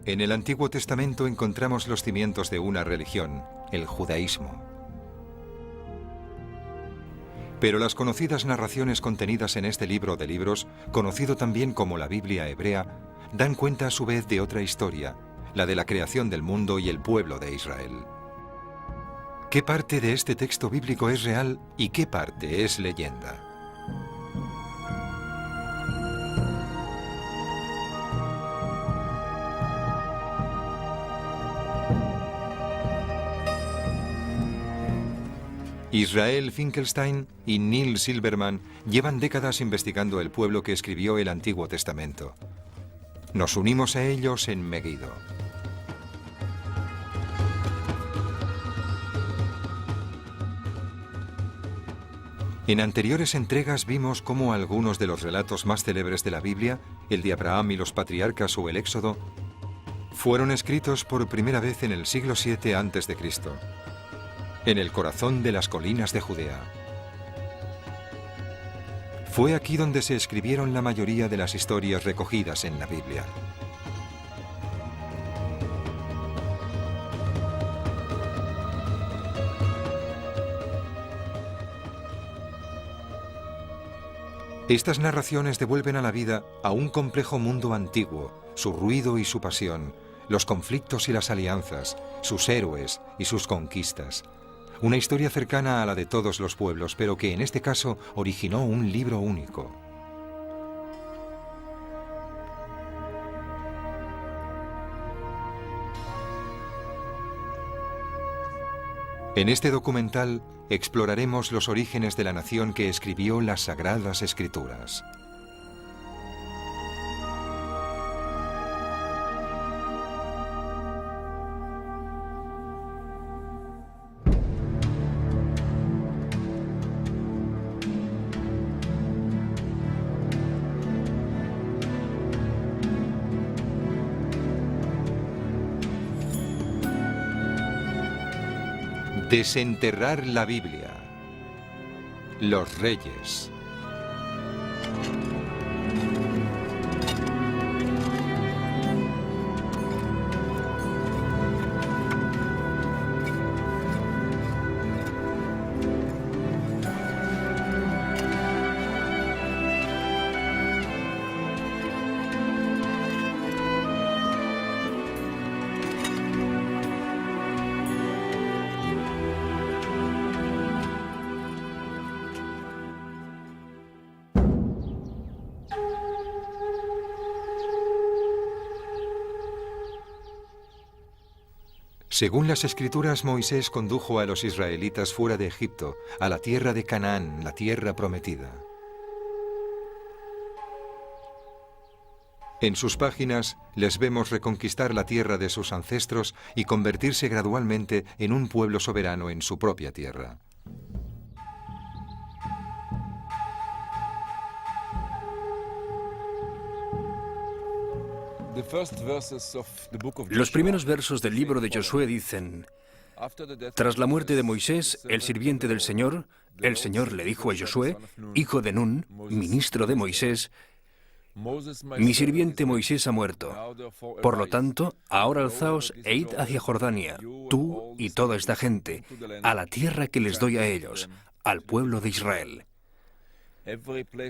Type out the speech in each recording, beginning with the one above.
En el Antiguo Testamento encontramos los cimientos de una religión, el judaísmo. Pero las conocidas narraciones contenidas en este libro de libros, conocido también como la Biblia hebrea, dan cuenta a su vez de otra historia, la de la creación del mundo y el pueblo de Israel. ¿Qué parte de este texto bíblico es real y qué parte es leyenda? Israel Finkelstein y Neil Silberman llevan décadas investigando el pueblo que escribió el Antiguo Testamento. Nos unimos a ellos en Megiddo. En anteriores entregas vimos cómo algunos de los relatos más célebres de la Biblia, el de Abraham y los patriarcas o el Éxodo, fueron escritos por primera vez en el siglo VII a.C., en el corazón de las colinas de Judea. Fue aquí donde se escribieron la mayoría de las historias recogidas en la Biblia. Estas narraciones devuelven a la vida a un complejo mundo antiguo, su ruido y su pasión, los conflictos y las alianzas, sus héroes y sus conquistas. Una historia cercana a la de todos los pueblos, pero que en este caso originó un libro único. En este documental exploraremos los orígenes de la nación que escribió las Sagradas Escrituras. Desenterrar la Biblia. Los Reyes. Según las Escrituras, Moisés condujo a los israelitas fuera de Egipto, a la tierra de Canaán, la tierra prometida. En sus páginas les vemos reconquistar la tierra de sus ancestros y convertirse gradualmente en un pueblo soberano en su propia tierra. Los primeros versos del libro de Josué dicen: tras la muerte de Moisés, el sirviente del Señor, el Señor le dijo a Josué, hijo de Nun, ministro de Moisés: mi sirviente Moisés ha muerto. Por lo tanto, ahora alzaos e id hacia Jordania, tú y toda esta gente, a la tierra que les doy a ellos, al pueblo de Israel.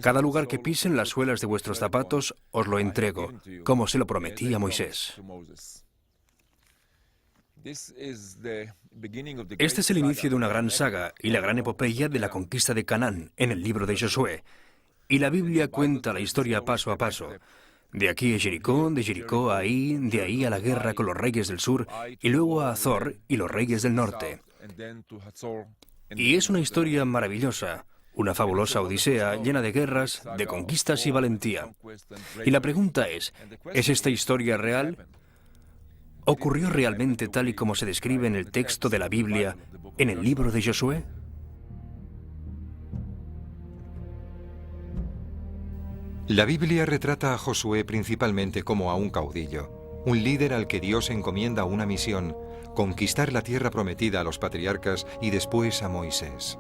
Cada lugar que pisen las suelas de vuestros zapatos os lo entrego, como se lo prometí a Moisés. Este es el inicio de una gran saga y la gran epopeya de la conquista de Canaán en el libro de Josué. Y la Biblia cuenta la historia paso a paso. De aquí a Jericó, de Jericó a Ahí, de ahí a la guerra con los reyes del sur y luego a Azor y los reyes del norte. Y es una historia maravillosa. Una fabulosa odisea llena de guerras, de conquistas y valentía. Y la pregunta ¿es esta historia real? ¿Ocurrió realmente tal y como se describe en el texto de la Biblia, en el libro de Josué? La Biblia retrata a Josué principalmente como a un caudillo, un líder al que Dios encomienda una misión, conquistar la tierra prometida a los patriarcas y después a Moisés.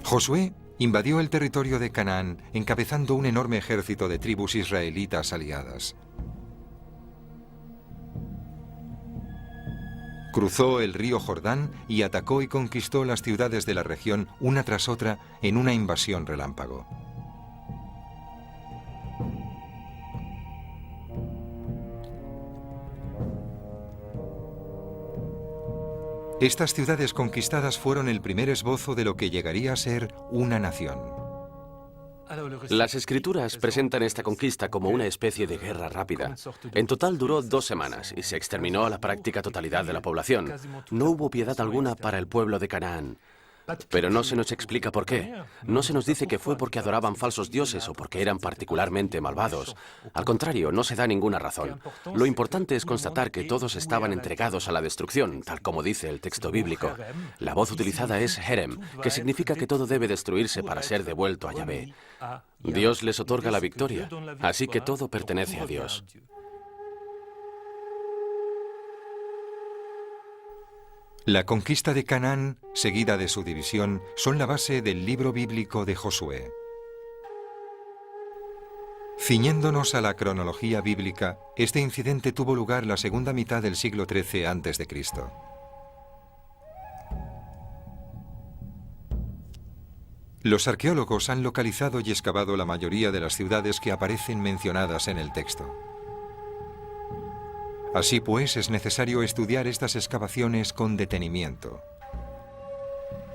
Josué invadió el territorio de Canaán, encabezando un enorme ejército de tribus israelitas aliadas. Cruzó el río Jordán y atacó y conquistó las ciudades de la región una tras otra en una invasión relámpago. Estas ciudades conquistadas fueron el primer esbozo de lo que llegaría a ser una nación. Las escrituras presentan esta conquista como una especie de guerra rápida. En total duró 2 semanas y se exterminó a la práctica totalidad de la población. No hubo piedad alguna para el pueblo de Canaán. Pero no se nos explica por qué. No se nos dice que fue porque adoraban falsos dioses o porque eran particularmente malvados. Al contrario, no se da ninguna razón. Lo importante es constatar que todos estaban entregados a la destrucción, tal como dice el texto bíblico. La voz utilizada es Herem, que significa que todo debe destruirse para ser devuelto a Yahvé. Dios les otorga la victoria, así que todo pertenece a Dios. La conquista de Canaán, seguida de su división, son la base del libro bíblico de Josué. Ciñéndonos a la cronología bíblica, este incidente tuvo lugar la segunda mitad del siglo XIII a.C. Los arqueólogos han localizado y excavado la mayoría de las ciudades que aparecen mencionadas en el texto. Así pues, es necesario estudiar estas excavaciones con detenimiento.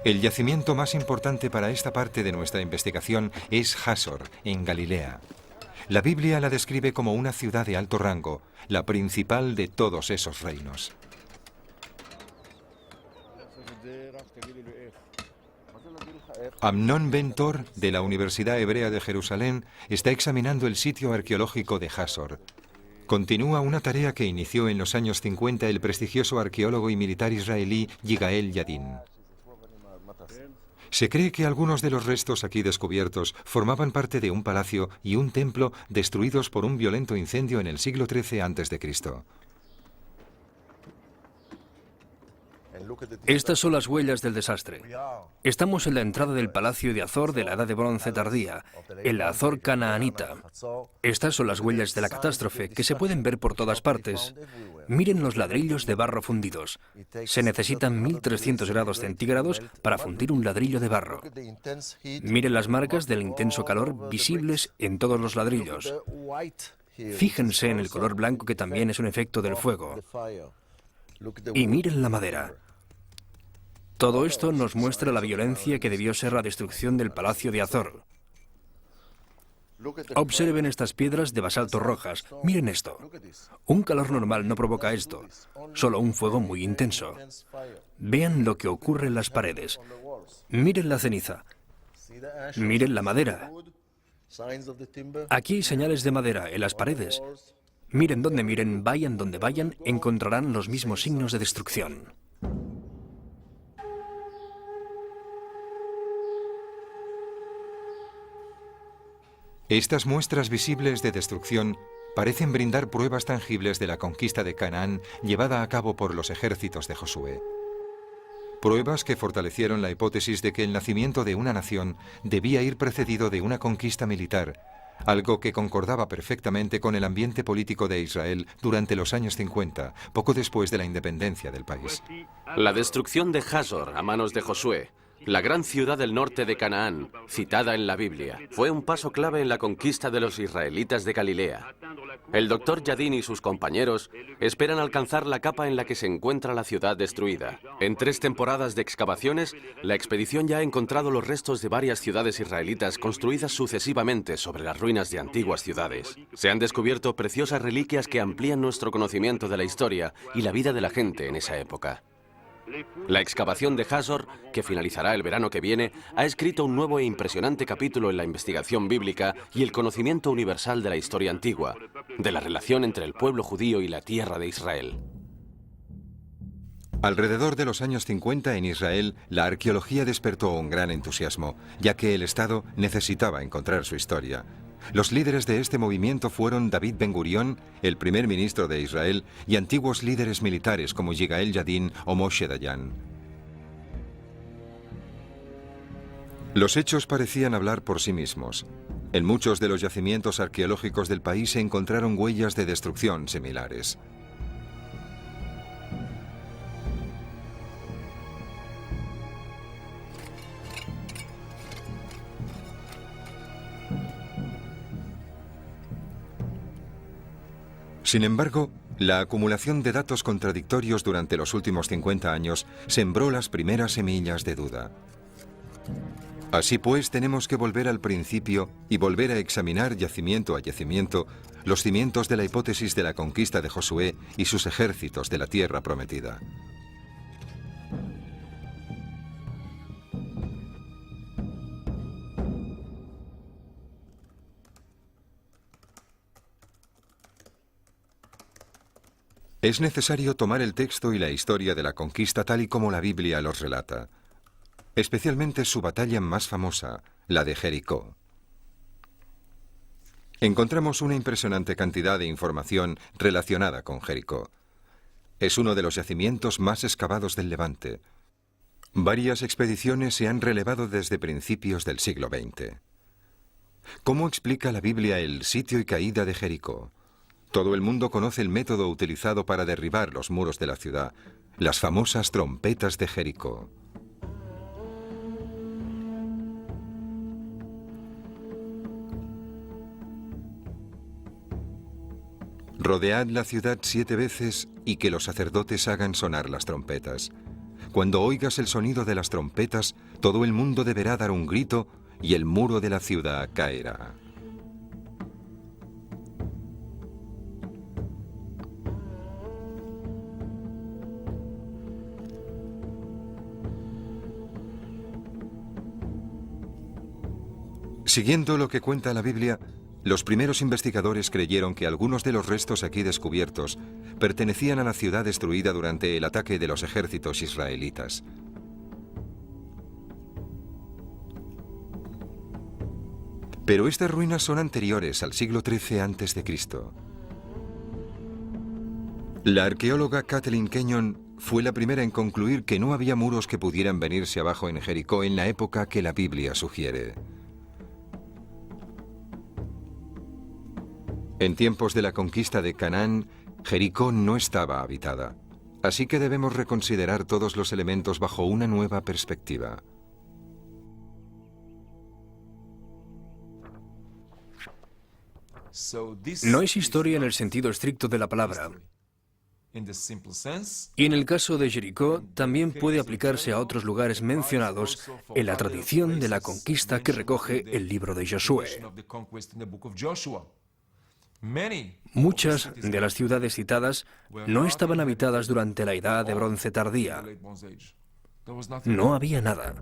El yacimiento más importante para esta parte de nuestra investigación es Jásor, en Galilea. La Biblia la describe como una ciudad de alto rango, la principal de todos esos reinos. Amnon Ben-Tor, de la Universidad Hebrea de Jerusalén, está examinando el sitio arqueológico de Jásor. Continúa una tarea que inició en los años 50 el prestigioso arqueólogo y militar israelí Yigael Yadin. Se cree que algunos de los restos aquí descubiertos formaban parte de un palacio y un templo destruidos por un violento incendio en el siglo XIII a.C. Estas son las huellas del desastre. Estamos en la entrada del Palacio de Azor de la Edad de Bronce tardía, en la Azor canaanita. Estas son las huellas de la catástrofe, que se pueden ver por todas partes. Miren los ladrillos de barro fundidos. Se necesitan 1300 grados centígrados para fundir un ladrillo de barro. Miren las marcas del intenso calor visibles en todos los ladrillos. Fíjense en el color blanco, que también es un efecto del fuego. Y miren la madera. Todo esto nos muestra la violencia que debió ser la destrucción del Palacio de Azor. Observen estas piedras de basalto rojas. Miren esto. Un calor normal no provoca esto, solo un fuego muy intenso. Vean lo que ocurre en las paredes. Miren la ceniza. Miren la madera. Aquí hay señales de madera en las paredes. Miren donde miren, vayan donde vayan, encontrarán los mismos signos de destrucción. Estas muestras visibles de destrucción parecen brindar pruebas tangibles de la conquista de Canaán llevada a cabo por los ejércitos de Josué. Pruebas que fortalecieron la hipótesis de que el nacimiento de una nación debía ir precedido de una conquista militar, algo que concordaba perfectamente con el ambiente político de Israel durante los años 50, poco después de la independencia del país. La destrucción de Jásor a manos de Josué, la gran ciudad del norte de Canaán, citada en la Biblia, fue un paso clave en la conquista de los israelitas de Galilea. El doctor Yadin y sus compañeros esperan alcanzar la capa en la que se encuentra la ciudad destruida. En 3 temporadas de excavaciones, la expedición ya ha encontrado los restos de varias ciudades israelitas construidas sucesivamente sobre las ruinas de antiguas ciudades. Se han descubierto preciosas reliquias que amplían nuestro conocimiento de la historia y la vida de la gente en esa época. La excavación de Jásor, que finalizará el verano que viene, ha escrito un nuevo e impresionante capítulo en la investigación bíblica y el conocimiento universal de la historia antigua, de la relación entre el pueblo judío y la tierra de Israel. Alrededor de los años 50 en Israel, la arqueología despertó un gran entusiasmo, ya que el Estado necesitaba encontrar su historia. Los líderes de este movimiento fueron David Ben-Gurión, el primer ministro de Israel, y antiguos líderes militares como Yigael Yadin o Moshe Dayan. Los hechos parecían hablar por sí mismos. En muchos de los yacimientos arqueológicos del país se encontraron huellas de destrucción similares. Sin embargo, la acumulación de datos contradictorios durante los últimos 50 años sembró las primeras semillas de duda. Así pues, tenemos que volver al principio y volver a examinar yacimiento a yacimiento los cimientos de la hipótesis de la conquista de Josué y sus ejércitos de la tierra prometida. Es necesario tomar el texto y la historia de la conquista tal y como la Biblia los relata, especialmente su batalla más famosa, la de Jericó. Encontramos una impresionante cantidad de información relacionada con Jericó. Es uno de los yacimientos más excavados del Levante. Varias expediciones se han relevado desde principios del siglo XX. ¿Cómo explica la Biblia el sitio y caída de Jericó? Todo el mundo conoce el método utilizado para derribar los muros de la ciudad, las famosas trompetas de Jericó. Rodead la ciudad 7 veces y que los sacerdotes hagan sonar las trompetas. Cuando oigas el sonido de las trompetas, todo el mundo deberá dar un grito y el muro de la ciudad caerá. Siguiendo lo que cuenta la Biblia, los primeros investigadores creyeron que algunos de los restos aquí descubiertos pertenecían a la ciudad destruida durante el ataque de los ejércitos israelitas. Pero estas ruinas son anteriores al siglo XIII a.C. La arqueóloga Kathleen Kenyon fue la primera en concluir que no había muros que pudieran venirse abajo en Jericó en la época que la Biblia sugiere. En tiempos de la conquista de Canaán, Jericó no estaba habitada, así que debemos reconsiderar todos los elementos bajo una nueva perspectiva. No es historia en el sentido estricto de la palabra. Y en el caso de Jericó, también puede aplicarse a otros lugares mencionados en la tradición de la conquista que recoge el libro de Josué. Muchas de las ciudades citadas no estaban habitadas durante la Edad de Bronce tardía. No había nada.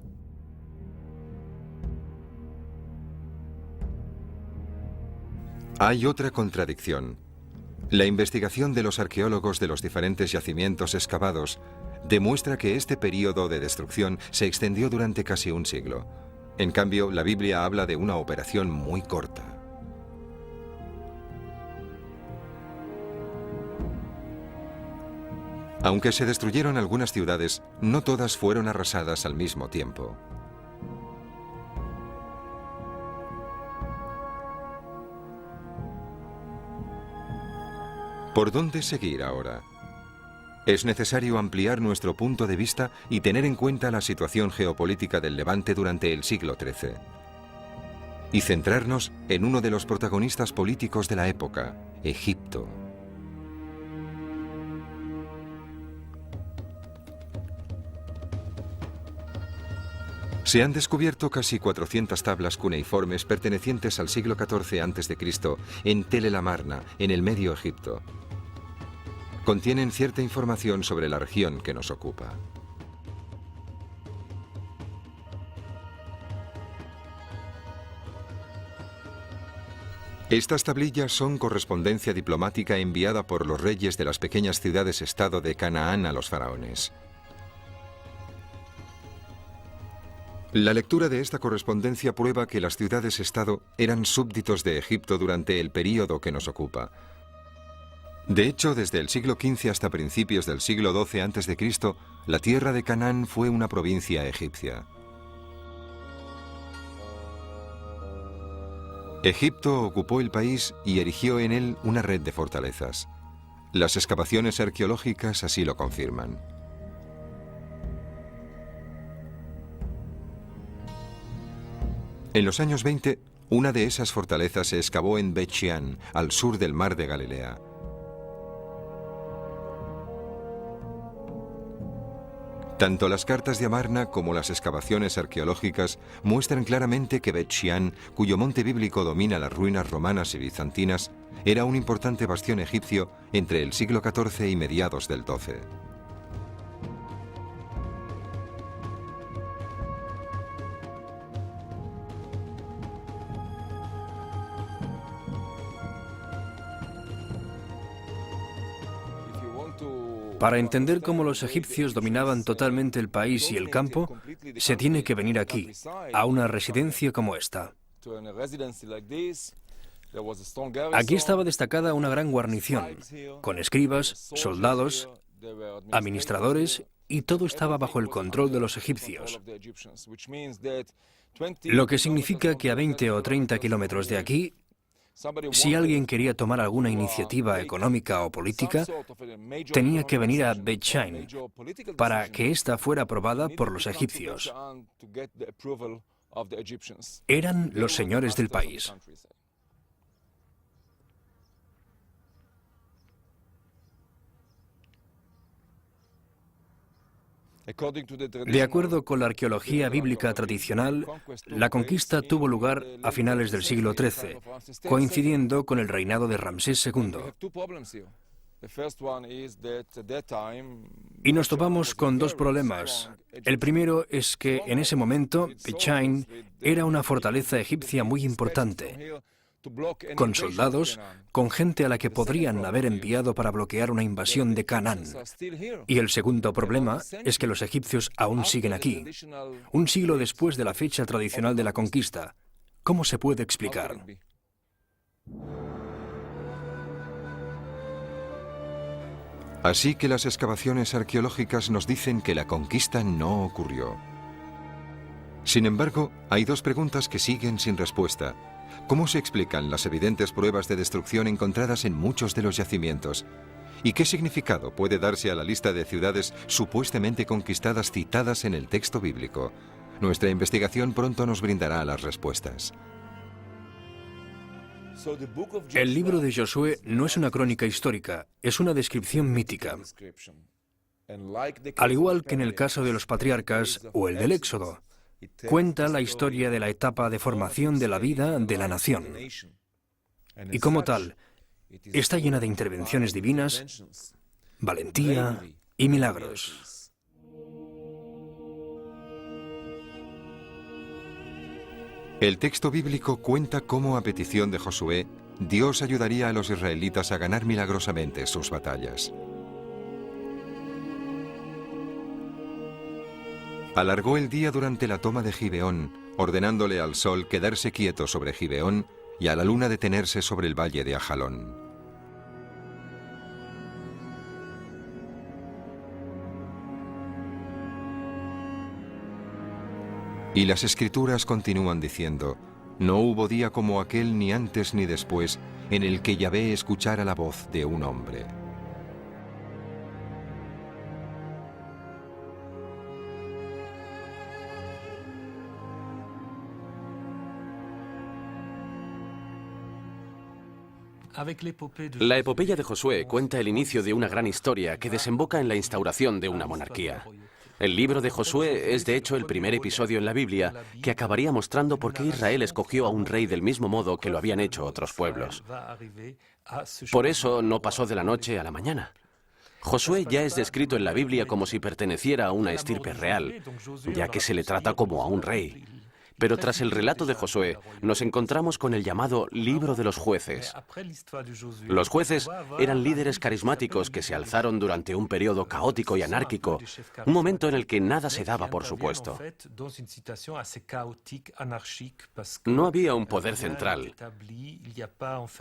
Hay otra contradicción. La investigación de los arqueólogos de los diferentes yacimientos excavados demuestra que este período de destrucción se extendió durante casi un siglo. En cambio, la Biblia habla de una operación muy corta. Aunque se destruyeron algunas ciudades, no todas fueron arrasadas al mismo tiempo. ¿Por dónde seguir ahora? Es necesario ampliar nuestro punto de vista y tener en cuenta la situación geopolítica del Levante durante el siglo XIII. Y centrarnos en uno de los protagonistas políticos de la época, Egipto. Se han descubierto casi 400 tablas cuneiformes pertenecientes al siglo XIV a.C. en Tel el Amarna, en el Medio Egipto. Contienen cierta información sobre la región que nos ocupa. Estas tablillas son correspondencia diplomática enviada por los reyes de las pequeñas ciudades-estado de Canaán a los faraones. La lectura de esta correspondencia prueba que las ciudades-estado eran súbditos de Egipto durante el período que nos ocupa. De hecho, desde el siglo XV hasta principios del siglo XII a.C., la tierra de Canaán fue una provincia egipcia. Egipto ocupó el país y erigió en él una red de fortalezas. Las excavaciones arqueológicas así lo confirman. En los años 20, una de esas fortalezas se excavó en Bet Shean, al sur del mar de Galilea. Tanto las cartas de Amarna como las excavaciones arqueológicas muestran claramente que Bet Shean, cuyo monte bíblico domina las ruinas romanas y bizantinas, era un importante bastión egipcio entre el siglo XIV y mediados del XII. Para entender cómo los egipcios dominaban totalmente el país y el campo, se tiene que venir aquí, a una residencia como esta. Aquí estaba destacada una gran guarnición, con escribas, soldados, administradores, y todo estaba bajo el control de los egipcios. Lo que significa que a 20 o 30 kilómetros de aquí, si alguien quería tomar alguna iniciativa económica o política, tenía que venir a Bet Shean para que ésta fuera aprobada por los egipcios. Eran los señores del país. De acuerdo con la arqueología bíblica tradicional, la conquista tuvo lugar a finales del siglo XIII, coincidiendo con el reinado de Ramsés II. Y nos topamos con dos problemas. El primero es que en ese momento Bet Shean era una fortaleza egipcia muy importante, con soldados, con gente a la que podrían haber enviado para bloquear una invasión de Canaán. Y el segundo problema es que los egipcios aún siguen aquí, un siglo después de la fecha tradicional de la conquista. ¿Cómo se puede explicar? Así que las excavaciones arqueológicas nos dicen que la conquista no ocurrió. Sin embargo, hay dos preguntas que siguen sin respuesta. ¿Cómo se explican las evidentes pruebas de destrucción encontradas en muchos de los yacimientos? ¿Y qué significado puede darse a la lista de ciudades supuestamente conquistadas citadas en el texto bíblico? Nuestra investigación pronto nos brindará las respuestas. El libro de Josué no es una crónica histórica, es una descripción mítica. Al igual que en el caso de los patriarcas o el del Éxodo, cuenta la historia de la etapa de formación de la vida de la nación. Y como tal, está llena de intervenciones divinas, valentía y milagros. El texto bíblico cuenta cómo, a petición de Josué, Dios ayudaría a los israelitas a ganar milagrosamente sus batallas. Alargó el día durante la toma de Gibeón, ordenándole al sol quedarse quieto sobre Gibeón y a la luna detenerse sobre el valle de Ajalón. Y las Escrituras continúan diciendo: no hubo día como aquel, ni antes ni después, en el que Yahvé escuchara la voz de un hombre. La epopeya de Josué cuenta el inicio de una gran historia que desemboca en la instauración de una monarquía. El libro de Josué es de hecho el primer episodio en la Biblia que acabaría mostrando por qué Israel escogió a un rey del mismo modo que lo habían hecho otros pueblos. Por eso no pasó de la noche a la mañana. Josué ya es descrito en la Biblia como si perteneciera a una estirpe real, ya que se le trata como a un rey. Pero tras el relato de Josué, nos encontramos con el llamado Libro de los Jueces. Los jueces eran líderes carismáticos que se alzaron durante un periodo caótico y anárquico, un momento en el que nada se daba por supuesto. No había un poder central,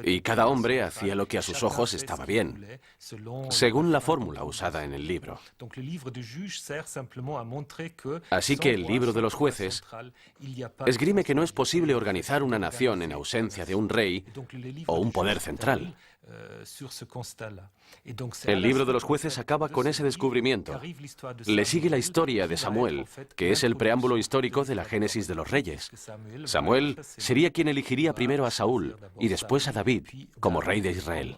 y cada hombre hacía lo que a sus ojos estaba bien, según la fórmula usada en el libro. Así que el Libro de los Jueces esgrime que no es posible organizar una nación en ausencia de un rey o un poder central. El libro de los jueces acaba con ese descubrimiento. Le sigue la historia de Samuel, que es el preámbulo histórico de la génesis de los reyes. Samuel sería quien elegiría primero a Saúl y después a David como rey de Israel.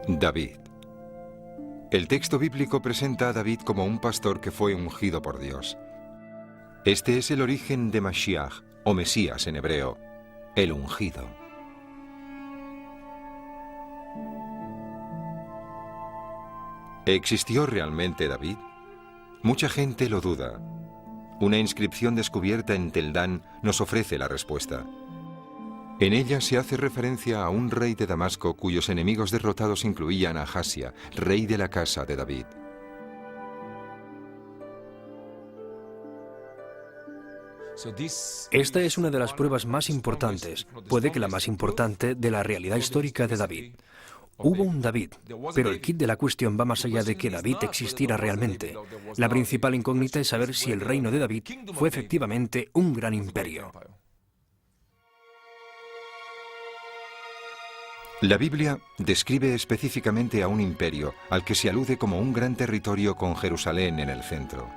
David. El texto bíblico presenta a David como un pastor que fue ungido por Dios. Este es el origen de Mashiach, o Mesías en hebreo, el ungido. ¿Existió realmente David? Mucha gente lo duda. Una inscripción descubierta en Tel Dan nos ofrece la respuesta. En ella se hace referencia a un rey de Damasco cuyos enemigos derrotados incluían a Ahasia, rey de la casa de David. Esta es una de las pruebas más importantes, puede que la más importante, de la realidad histórica de David. Hubo un David, pero el quid de la cuestión va más allá de que David existiera realmente. La principal incógnita es saber si el reino de David fue efectivamente un gran imperio. La Biblia describe específicamente a un imperio al que se alude como un gran territorio con Jerusalén en el centro.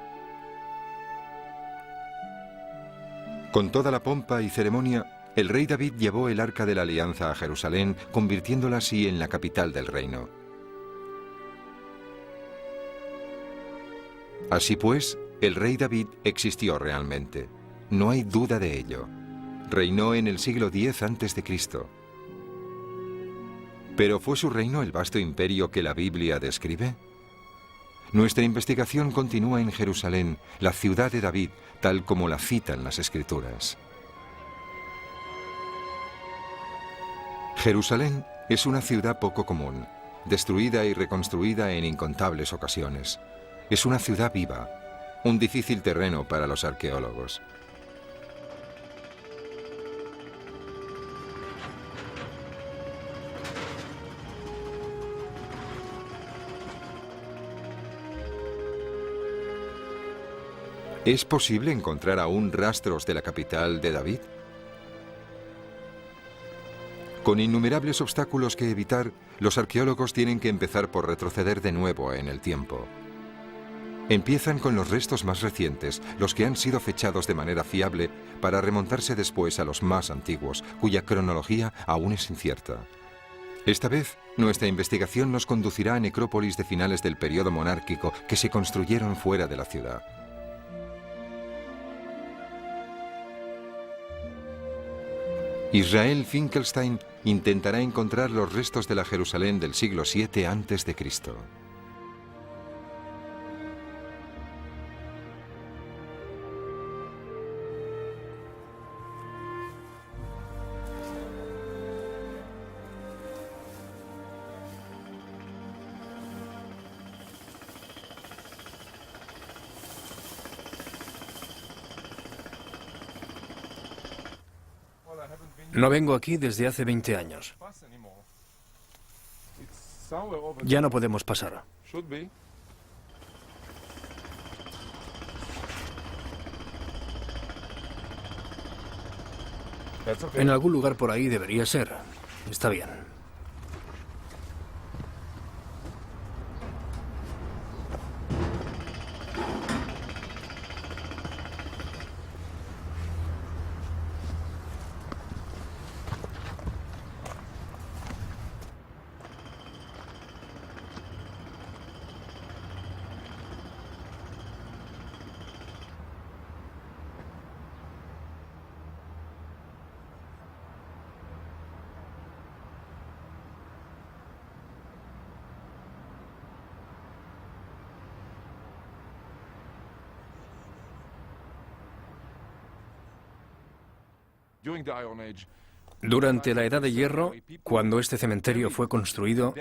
Con toda la pompa y ceremonia, el rey David llevó el Arca de la Alianza a Jerusalén, convirtiéndola así en la capital del reino. Así pues, el rey David existió realmente. No hay duda de ello. Reinó en el siglo X a.C. ¿Pero fue su reino el vasto imperio que la Biblia describe? Nuestra investigación continúa en Jerusalén, la ciudad de David, tal como la citan las Escrituras. Jerusalén es una ciudad poco común, destruida y reconstruida en incontables ocasiones. Es una ciudad viva, un difícil terreno para los arqueólogos. ¿Es posible encontrar aún rastros de la capital de David? Con innumerables obstáculos que evitar, los arqueólogos tienen que empezar por retroceder de nuevo en el tiempo. Empiezan con los restos más recientes, los que han sido fechados de manera fiable, para remontarse después a los más antiguos, cuya cronología aún es incierta. Esta vez, nuestra investigación nos conducirá a necrópolis de finales del periodo monárquico que se construyeron fuera de la ciudad. Israel Finkelstein intentará encontrar los restos de la Jerusalén del siglo VII a.C. No vengo aquí desde hace 20 años. Ya no podemos pasar. En algún lugar por ahí debería ser. Está bien. Durante la Edad de Hierro, cuando este cementerio fue construido,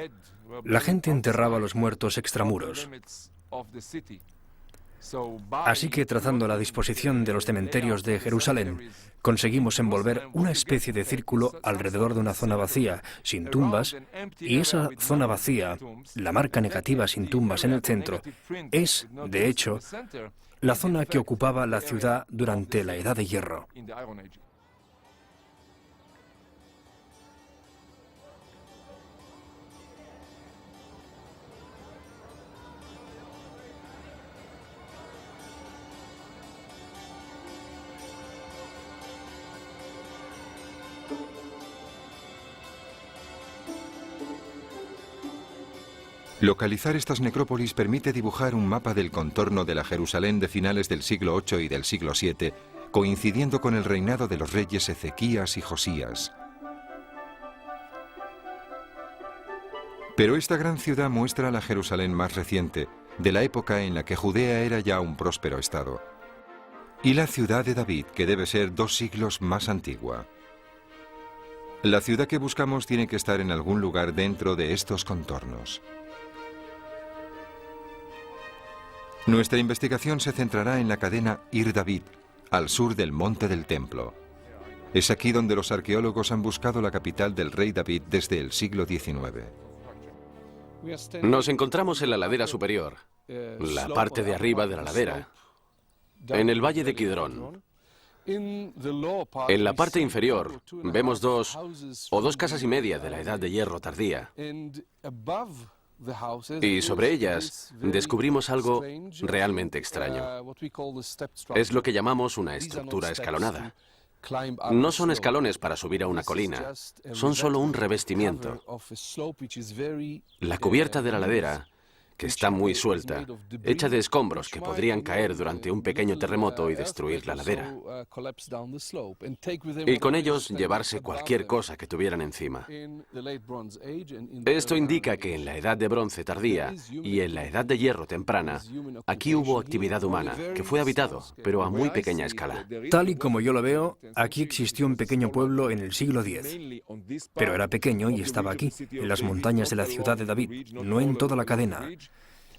la gente enterraba a los muertos extramuros. Así que trazando la disposición de los cementerios de Jerusalén, conseguimos envolver una especie de círculo alrededor de una zona vacía, sin tumbas, y esa zona vacía, la marca negativa sin tumbas en el centro, es, de hecho, la zona que ocupaba la ciudad durante la Edad de Hierro. Localizar estas necrópolis permite dibujar un mapa del contorno de la Jerusalén de finales del siglo VIII y del siglo VII, coincidiendo con el reinado de los reyes Ezequías y Josías. Pero esta gran ciudad muestra la Jerusalén más reciente, de la época en la que Judea era ya un próspero estado, y la ciudad de David, que debe ser 2 siglos más antigua. La ciudad que buscamos tiene que estar en algún lugar dentro de estos contornos. Nuestra investigación se centrará en la cadena Ir David, al sur del Monte del Templo. Es aquí donde los arqueólogos han buscado la capital del rey David desde el siglo XIX. Nos encontramos en la ladera superior, la parte de arriba de la ladera, en el valle de Kidrón. En la parte inferior vemos 2 o 2 casas y media de la Edad de Hierro tardía. Y sobre ellas descubrimos algo realmente extraño. Es lo que llamamos una estructura escalonada. No son escalones para subir a una colina, son solo un revestimiento. La cubierta de la ladera, que está muy suelta, hecha de escombros que podrían caer durante un pequeño terremoto y destruir la ladera. Y con ellos llevarse cualquier cosa que tuvieran encima. Esto indica que en la Edad de Bronce tardía y en la Edad de Hierro temprana, aquí hubo actividad humana, que fue habitado, pero a muy pequeña escala. Tal y como yo lo veo, aquí existió un pequeño pueblo en el siglo X. Pero era pequeño y estaba aquí, en las montañas de la ciudad de David, no en toda la cadena.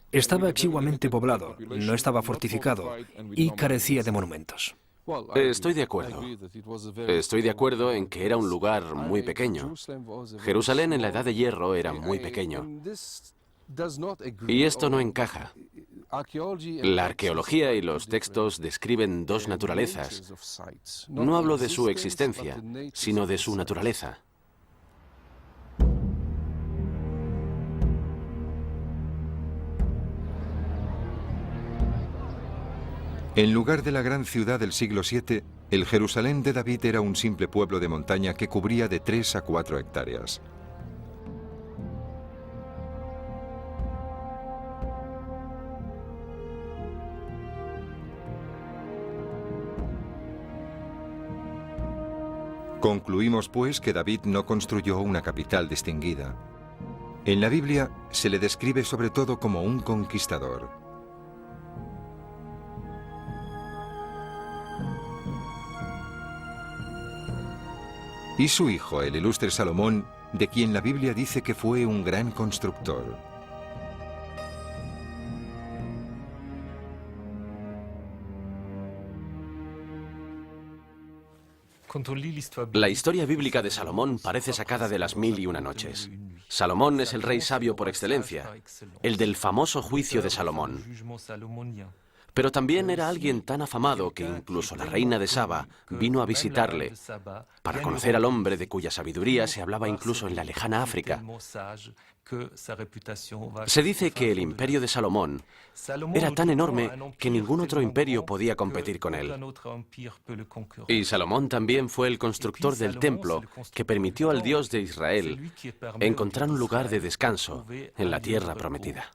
Estaba exiguamente poblado, no estaba fortificado y carecía de monumentos. Estoy de acuerdo. Estoy de acuerdo en que era un lugar muy pequeño. Jerusalén en la Edad de Hierro era muy pequeño. Y esto no encaja. La arqueología y los textos describen 2 naturalezas. No hablo de su existencia, sino de su naturaleza. En lugar de la gran ciudad del siglo VII, el Jerusalén de David era un simple pueblo de montaña que cubría de 3 a 4 hectáreas. Concluimos, pues, que David no construyó una capital distinguida. En la Biblia se le describe sobre todo como un conquistador. Y su hijo, el ilustre Salomón, de quien la Biblia dice que fue un gran constructor. La historia bíblica de Salomón parece sacada de las 1001 noches. Salomón es el rey sabio por excelencia, el del famoso juicio de Salomón. Pero también era alguien tan afamado que incluso la reina de Saba vino a visitarle para conocer al hombre de cuya sabiduría se hablaba incluso en la lejana África. Se dice que el imperio de Salomón era tan enorme que ningún otro imperio podía competir con él. Y Salomón también fue el constructor del templo que permitió al Dios de Israel encontrar un lugar de descanso en la tierra prometida.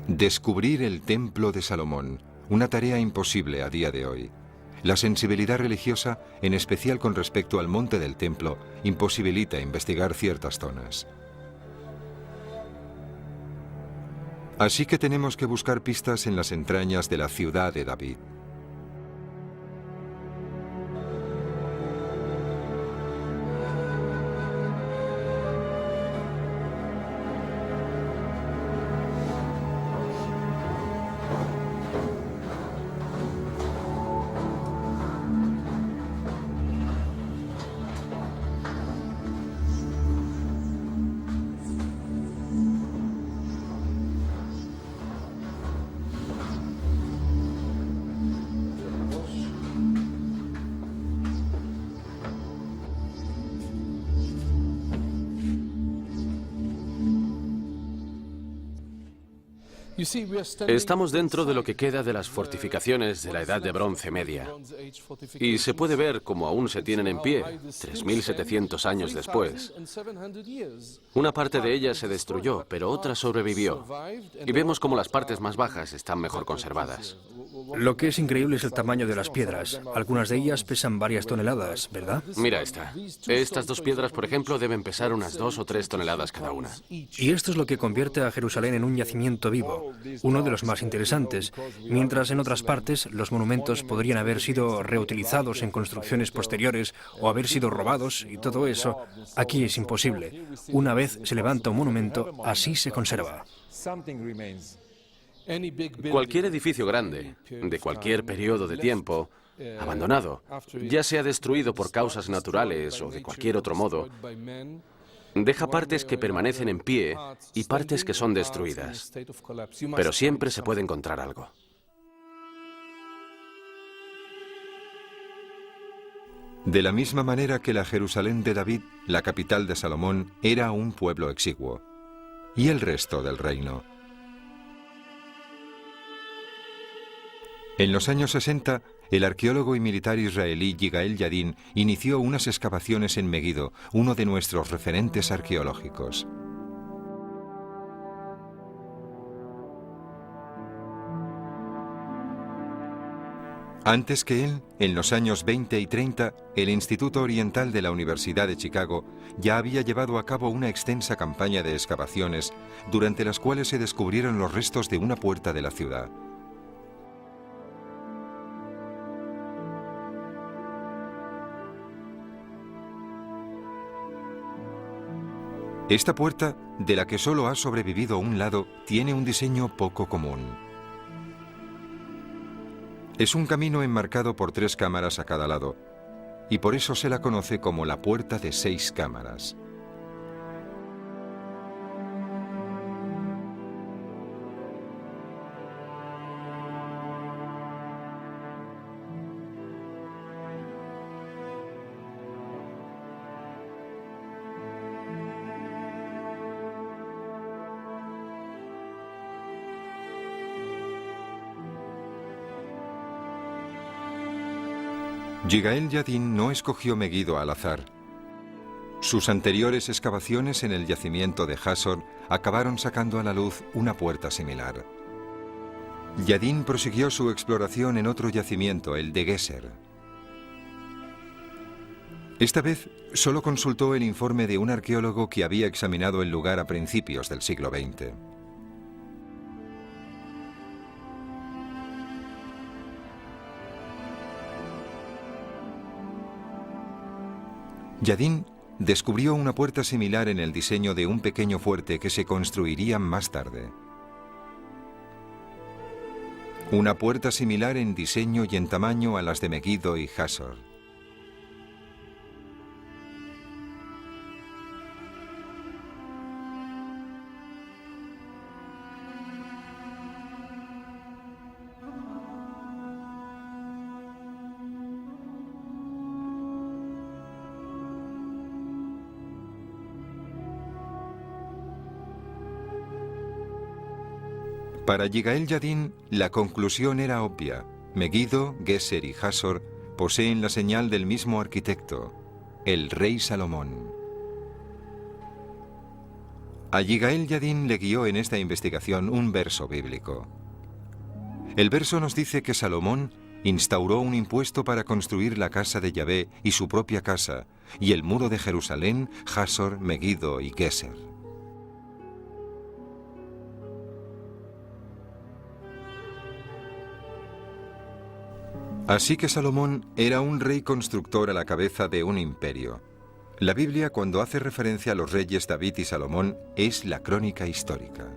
Descubrir el templo de Salomón, una tarea imposible a día de hoy. La sensibilidad religiosa, en especial con respecto al monte del templo, imposibilita investigar ciertas zonas. Así que tenemos que buscar pistas en las entrañas de la ciudad de David. Estamos dentro de lo que queda de las fortificaciones de la Edad de Bronce Media. Y se puede ver cómo aún se tienen en pie, 3.700 años después. Una parte de ellas se destruyó, pero otra sobrevivió. Y vemos cómo las partes más bajas están mejor conservadas. Lo que es increíble es el tamaño de las piedras. Algunas de ellas pesan varias toneladas, ¿verdad? Mira esta. Estas dos piedras, por ejemplo, deben pesar unas 2 o 3 toneladas cada una. Y esto es lo que convierte a Jerusalén en un yacimiento vivo, uno de los más interesantes, mientras en otras partes los monumentos podrían haber sido reutilizados en construcciones posteriores o haber sido robados y todo eso. Aquí es imposible. Una vez se levanta un monumento, así se conserva. Cualquier edificio grande, de cualquier periodo de tiempo, abandonado, ya sea destruido por causas naturales o de cualquier otro modo, deja partes que permanecen en pie y partes que son destruidas. Pero siempre se puede encontrar algo. De la misma manera que la Jerusalén de David, la capital de Salomón, era un pueblo exiguo. ¿Y el resto del reino? En los años 60, el arqueólogo y militar israelí Yigael Yadin inició unas excavaciones en Meguido, uno de nuestros referentes arqueológicos. Antes que él, en los años 20 y 30, el Instituto Oriental de la Universidad de Chicago ya había llevado a cabo una extensa campaña de excavaciones, durante las cuales se descubrieron los restos de una puerta de la ciudad. Esta puerta, de la que solo ha sobrevivido un lado, tiene un diseño poco común. Es un camino enmarcado por 3 cámaras a cada lado, y por eso se la conoce como la puerta de 6 cámaras. Yigael Yadin no escogió Meguido al azar. Sus anteriores excavaciones en el yacimiento de Hasor acabaron sacando a la luz una puerta similar. Yadin prosiguió su exploración en otro yacimiento, el de Geser. Esta vez solo consultó el informe de un arqueólogo que había examinado el lugar a principios del siglo XX. Yadin descubrió una puerta similar en el diseño de un pequeño fuerte que se construiría más tarde. Una puerta similar en diseño y en tamaño a las de Meguido y Hasor. Para Yigael Yadin, la conclusión era obvia. Meguido, Geser y Hasor poseen la señal del mismo arquitecto, el rey Salomón. A Yigael Yadin le guió en esta investigación un verso bíblico. El verso nos dice que Salomón instauró un impuesto para construir la casa de Yahvé y su propia casa, y el muro de Jerusalén, Hasor, Meguido y Geser. Así que Salomón era un rey constructor a la cabeza de un imperio. La Biblia, cuando hace referencia a los reyes David y Salomón, es la crónica histórica.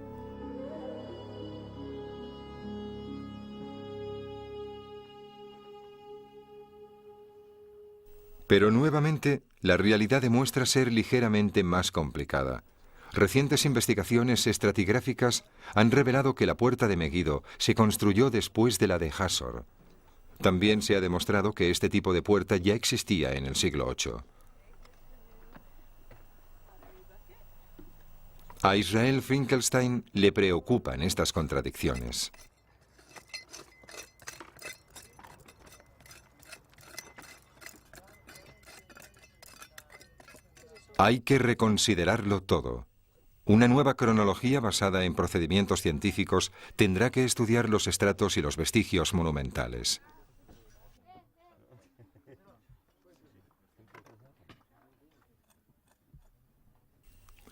Pero nuevamente, la realidad demuestra ser ligeramente más complicada. Recientes investigaciones estratigráficas han revelado que la puerta de Meguido se construyó después de la de Hasor. También se ha demostrado que este tipo de puerta ya existía en el siglo VIII. A Israel Finkelstein le preocupan estas contradicciones. Hay que reconsiderarlo todo. Una nueva cronología basada en procedimientos científicos tendrá que estudiar los estratos y los vestigios monumentales.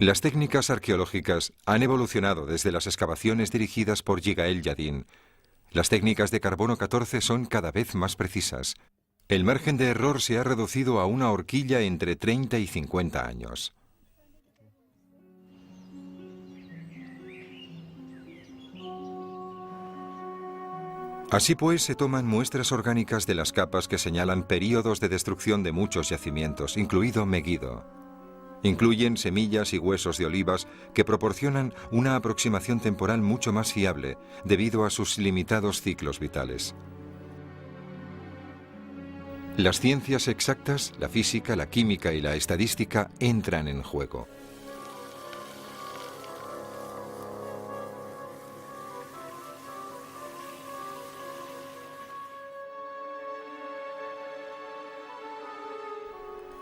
Las técnicas arqueológicas han evolucionado desde las excavaciones dirigidas por Yigael Yadin. Las técnicas de carbono 14 son cada vez más precisas. El margen de error se ha reducido a una horquilla entre 30 y 50 años. Así pues, se toman muestras orgánicas de las capas que señalan períodos de destrucción de muchos yacimientos, incluido Meguido. Incluyen semillas y huesos de olivas que proporcionan una aproximación temporal mucho más fiable debido a sus limitados ciclos vitales. Las ciencias exactas, la física, la química y la estadística entran en juego.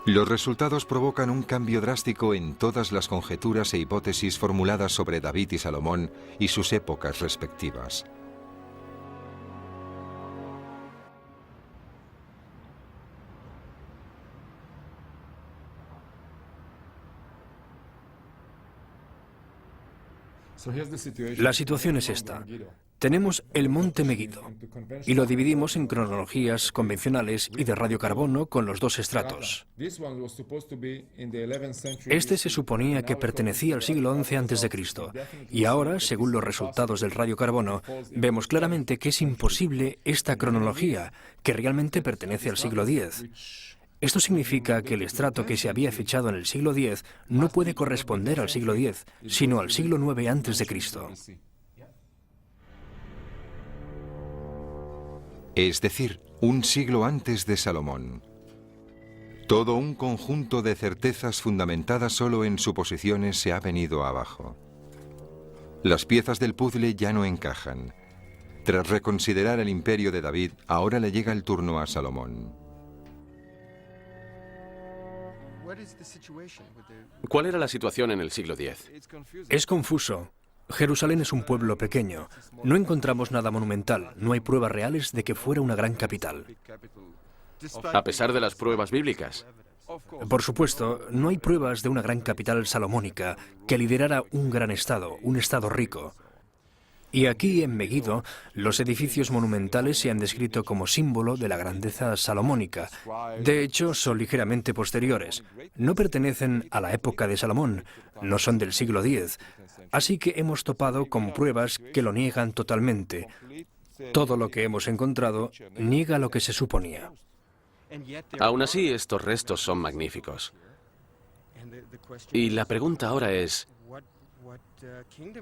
Los resultados provocan un cambio drástico en todas las conjeturas e hipótesis formuladas sobre David y Salomón y sus épocas respectivas. La situación es esta. Tenemos el monte Meguido y lo dividimos en cronologías convencionales y de radiocarbono con los dos estratos. Este se suponía que pertenecía al siglo XI a.C. y ahora, según los resultados del radiocarbono, vemos claramente que es imposible esta cronología, que realmente pertenece al siglo X. Esto significa que el estrato que se había fechado en el siglo X no puede corresponder al siglo X, sino al siglo IX a.C. Es decir, un siglo antes de Salomón. Todo un conjunto de certezas fundamentadas solo en suposiciones se ha venido abajo. Las piezas del puzzle ya no encajan. Tras reconsiderar el imperio de David, ahora le llega el turno a Salomón. ¿Cuál era la situación en el siglo X? Es confuso. Jerusalén es un pueblo pequeño. No encontramos nada monumental. No hay pruebas reales de que fuera una gran capital. A pesar de las pruebas bíblicas. Por supuesto, no hay pruebas de una gran capital salomónica que liderara un gran estado, un estado rico. Y aquí, en Meguido, los edificios monumentales se han descrito como símbolo de la grandeza salomónica. De hecho, son ligeramente posteriores. No pertenecen a la época de Salomón, no son del siglo X. Así que hemos topado con pruebas que lo niegan totalmente. Todo lo que hemos encontrado niega lo que se suponía. Aún así, estos restos son magníficos. Y la pregunta ahora es,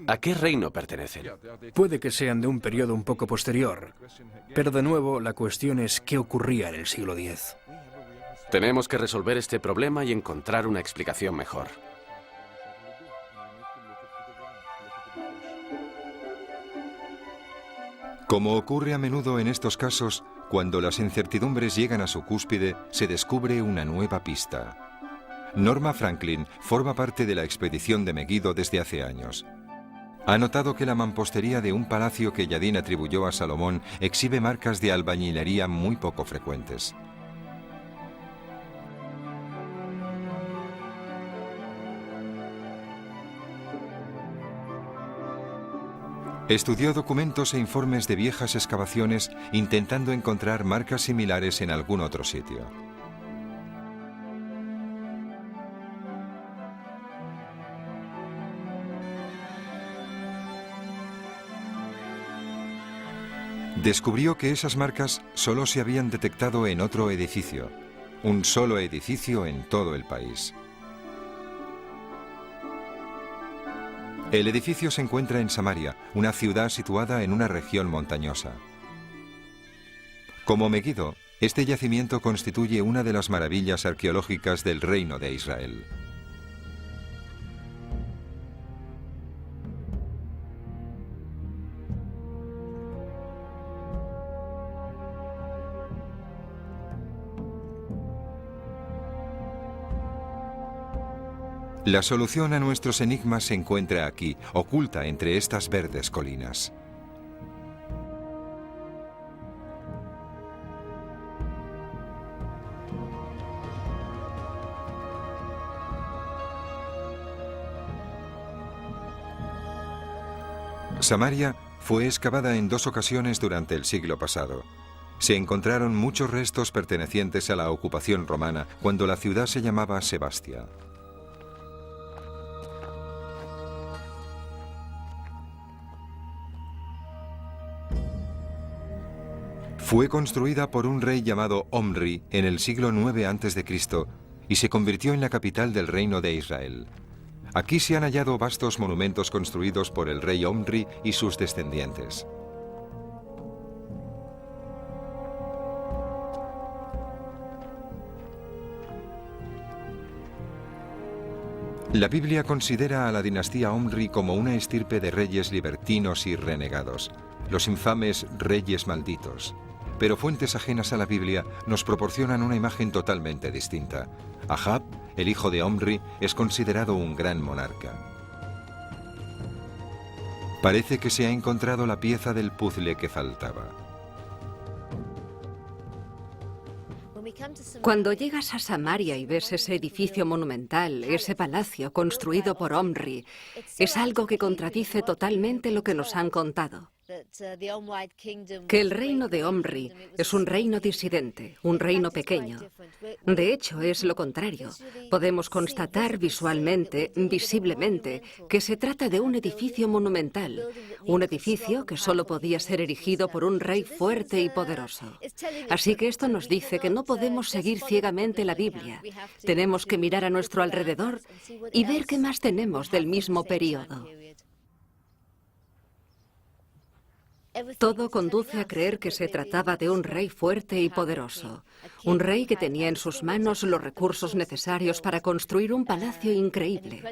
¿a qué reino pertenecen? Puede que sean de un periodo un poco posterior, pero de nuevo la cuestión es qué ocurría en el siglo X. Tenemos que resolver este problema y encontrar una explicación mejor. Como ocurre a menudo en estos casos, cuando las incertidumbres llegan a su cúspide, se descubre una nueva pista. Norma Franklin forma parte de la expedición de Meguido desde hace años. Ha notado que la mampostería de un palacio que Yadin atribuyó a Salomón exhibe marcas de albañilería muy poco frecuentes. Estudió documentos e informes de viejas excavaciones intentando encontrar marcas similares en algún otro sitio. Descubrió que esas marcas solo se habían detectado en otro edificio, un solo edificio en todo el país. El edificio se encuentra en Samaria, una ciudad situada en una región montañosa. Como Meguido, este yacimiento constituye una de las maravillas arqueológicas del Reino de Israel. La solución a nuestros enigmas se encuentra aquí, oculta entre estas verdes colinas. Samaria fue excavada en 2 ocasiones durante el siglo pasado. Se encontraron muchos restos pertenecientes a la ocupación romana cuando la ciudad se llamaba Sebastia. Fue construida por un rey llamado Omri en el siglo IX a.C. y se convirtió en la capital del reino de Israel. Aquí se han hallado vastos monumentos construidos por el rey Omri y sus descendientes. La Biblia considera a la dinastía Omri como una estirpe de reyes libertinos y renegados, los infames reyes malditos. Pero fuentes ajenas a la Biblia nos proporcionan una imagen totalmente distinta. Ahab, el hijo de Omri, es considerado un gran monarca. Parece que se ha encontrado la pieza del puzzle que faltaba. Cuando llegas a Samaria y ves ese edificio monumental, ese palacio construido por Omri, es algo que contradice totalmente lo que nos han contado. Que el reino de Omri es un reino disidente, un reino pequeño. De hecho, es lo contrario. Podemos constatar visualmente, visiblemente, que se trata de un edificio monumental, un edificio que solo podía ser erigido por un rey fuerte y poderoso. Así que esto nos dice que no podemos seguir ciegamente la Biblia. Tenemos que mirar a nuestro alrededor y ver qué más tenemos del mismo período. Todo conduce a creer que se trataba de un rey fuerte y poderoso, un rey que tenía en sus manos los recursos necesarios para construir un palacio increíble.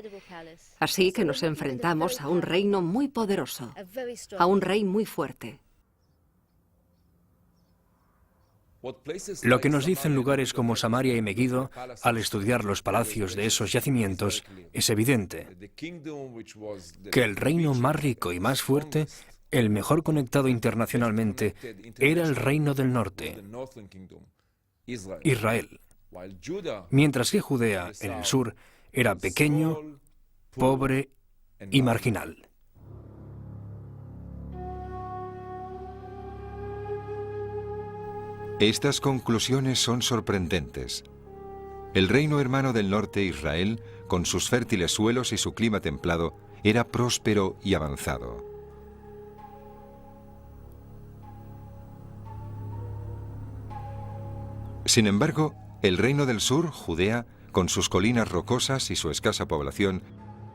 Así que nos enfrentamos a un reino muy poderoso, a un rey muy fuerte. Lo que nos dicen lugares como Samaria y Megiddo, al estudiar los palacios de esos yacimientos, es evidente que el reino más rico y más fuerte, el mejor conectado internacionalmente, era el reino del norte, Israel, mientras que Judea, en el sur, era pequeño, pobre y marginal. Estas conclusiones son sorprendentes. El reino hermano del norte, Israel, con sus fértiles suelos y su clima templado, era próspero y avanzado. Sin embargo, el reino del sur, Judea, con sus colinas rocosas y su escasa población,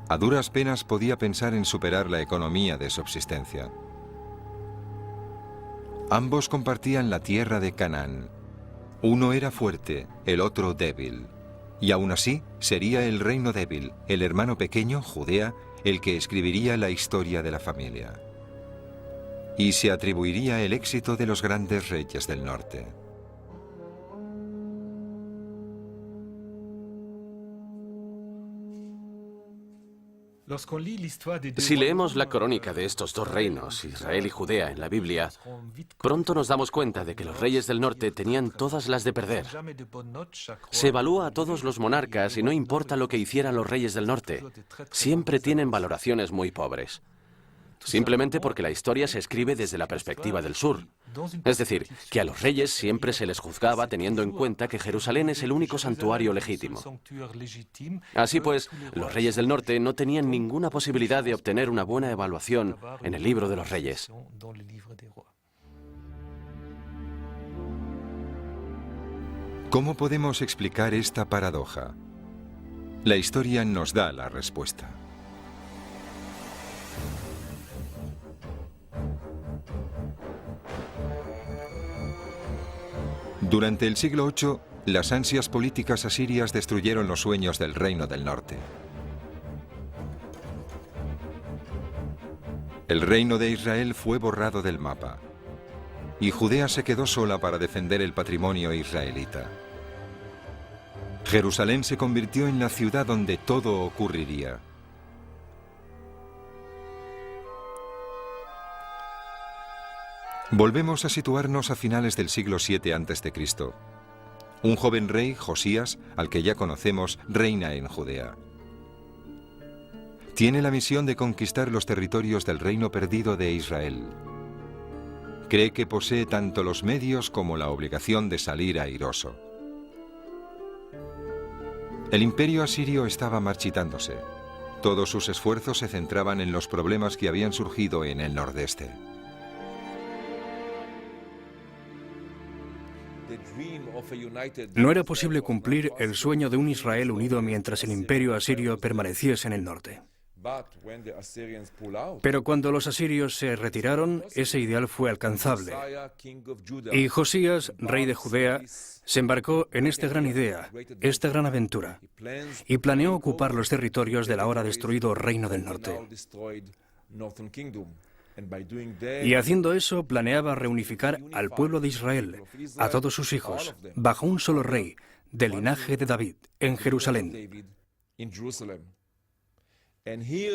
a duras penas podía pensar en superar la economía de subsistencia. Ambos compartían la tierra de Canaán. Uno era fuerte, el otro débil. Y aún así, sería el reino débil, el hermano pequeño, Judea, el que escribiría la historia de la familia. Y se atribuiría el éxito de los grandes reyes del norte. Si leemos la crónica de estos dos reinos, Israel y Judea, en la Biblia, pronto nos damos cuenta de que los reyes del norte tenían todas las de perder. Se evalúa a todos los monarcas y no importa lo que hicieran los reyes del norte, siempre tienen valoraciones muy pobres. Simplemente porque la historia se escribe desde la perspectiva del sur. Es decir, que a los reyes siempre se les juzgaba teniendo en cuenta que Jerusalén es el único santuario legítimo. Así pues, los reyes del norte no tenían ninguna posibilidad de obtener una buena evaluación en el libro de los reyes. ¿Cómo podemos explicar esta paradoja? La historia nos da la respuesta. Durante el siglo VIII, las ansias políticas asirias destruyeron los sueños del reino del norte. El reino de Israel fue borrado del mapa, y Judea se quedó sola para defender el patrimonio israelita. Jerusalén se convirtió en la ciudad donde todo ocurriría. Volvemos a situarnos a finales del siglo VII a.C. Un joven rey, Josías, al que ya conocemos, reina en Judea. Tiene la misión de conquistar los territorios del reino perdido de Israel. Cree que posee tanto los medios como la obligación de salir airoso. El imperio asirio estaba marchitándose. Todos sus esfuerzos se centraban en los problemas que habían surgido en el nordeste. No era posible cumplir el sueño de un Israel unido mientras el imperio asirio permaneciese en el norte. Pero cuando los asirios se retiraron, ese ideal fue alcanzable. Y Josías, rey de Judea, se embarcó en esta gran idea, esta gran aventura, y planeó ocupar los territorios del ahora destruido Reino del Norte. Y haciendo eso, planeaba reunificar al pueblo de Israel, a todos sus hijos, bajo un solo rey, del linaje de David, en Jerusalén.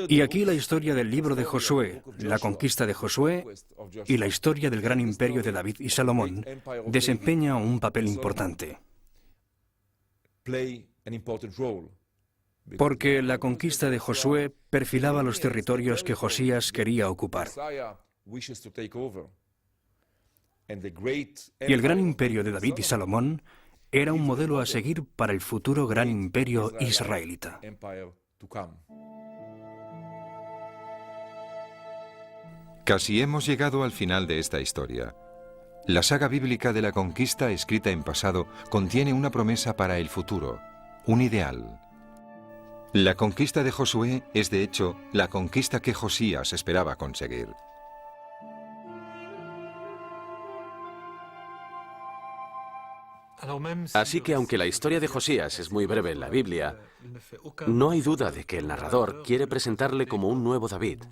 Y aquí la historia del libro de Josué, la conquista de Josué y la historia del gran imperio de David y Salomón desempeña un papel importante. Porque la conquista de Josué perfilaba los territorios que Josías quería ocupar. Y el gran imperio de David y Salomón era un modelo a seguir para el futuro gran imperio israelita. Casi hemos llegado al final de esta historia. La saga bíblica de la conquista escrita en pasado contiene una promesa para el futuro, un ideal. La conquista de Josué es, de hecho, la conquista que Josías esperaba conseguir. Así que aunque la historia de Josías es muy breve en la Biblia, no hay duda de que el narrador quiere presentarle como un nuevo David.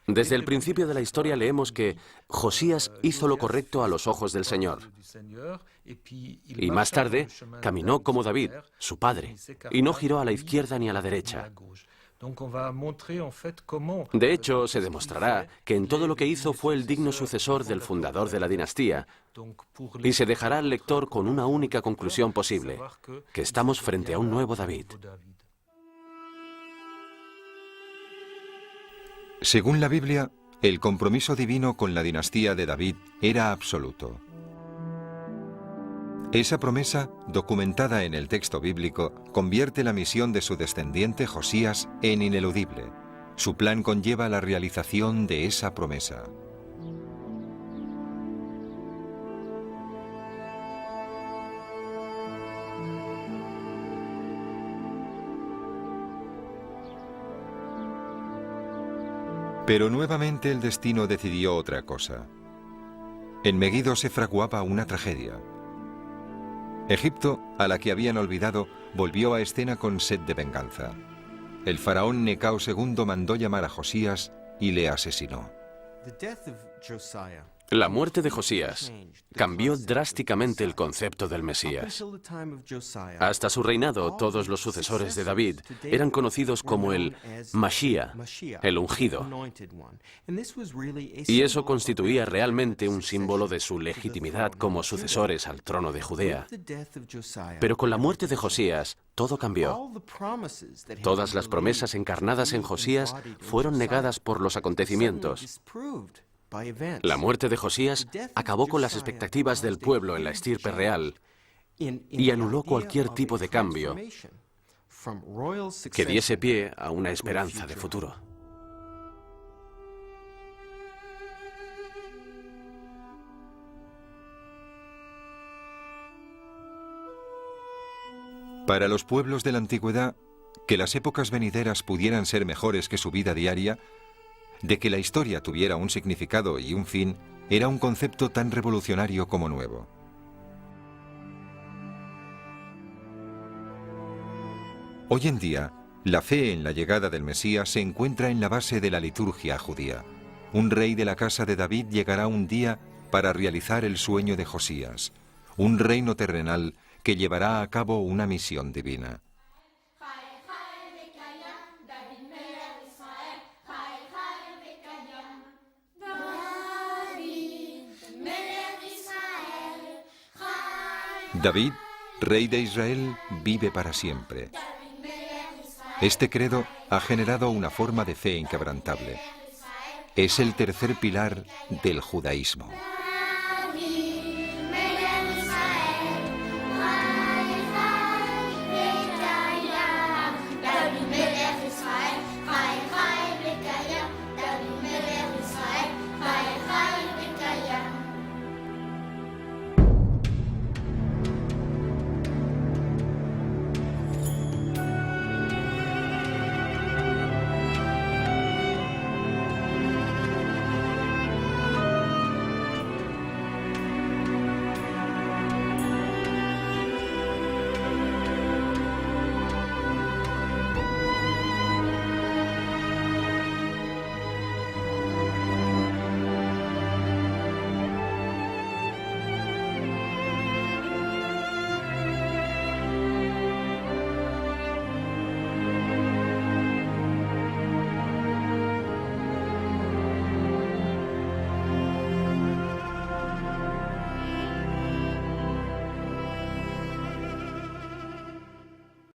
Desde el principio de la historia leemos que Josías hizo lo correcto a los ojos del Señor. Y más tarde caminó como David, su padre, y no giró a la izquierda ni a la derecha. De hecho, se demostrará que en todo lo que hizo fue el digno sucesor del fundador de la dinastía, y se dejará al lector con una única conclusión posible, que estamos frente a un nuevo David. Según la Biblia, el compromiso divino con la dinastía de David era absoluto. Esa promesa, documentada en el texto bíblico, convierte la misión de su descendiente Josías en ineludible. Su plan conlleva la realización de esa promesa. Pero nuevamente el destino decidió otra cosa. En Meguido se fraguaba una tragedia. Egipto, a la que habían olvidado, volvió a escena con sed de venganza. El faraón Necao II mandó llamar a Josías y le asesinó. La muerte de Josías cambió drásticamente el concepto del Mesías. Hasta su reinado, todos los sucesores de David eran conocidos como el Mashiach, el ungido. Y eso constituía realmente un símbolo de su legitimidad como sucesores al trono de Judea. Pero con la muerte de Josías, todo cambió. Todas las promesas encarnadas en Josías fueron negadas por los acontecimientos. La muerte de Josías acabó con las expectativas del pueblo en la estirpe real y anuló cualquier tipo de cambio que diese pie a una esperanza de futuro. Para los pueblos de la antigüedad, que las épocas venideras pudieran ser mejores que su vida diaria, de que la historia tuviera un significado y un fin, era un concepto tan revolucionario como nuevo. Hoy en día, la fe en la llegada del Mesías se encuentra en la base de la liturgia judía. Un rey de la casa de David llegará un día para realizar el sueño de Josías, un reino terrenal que llevará a cabo una misión divina. David, rey de Israel, vive para siempre. Este credo ha generado una forma de fe inquebrantable. Es el tercer pilar del judaísmo.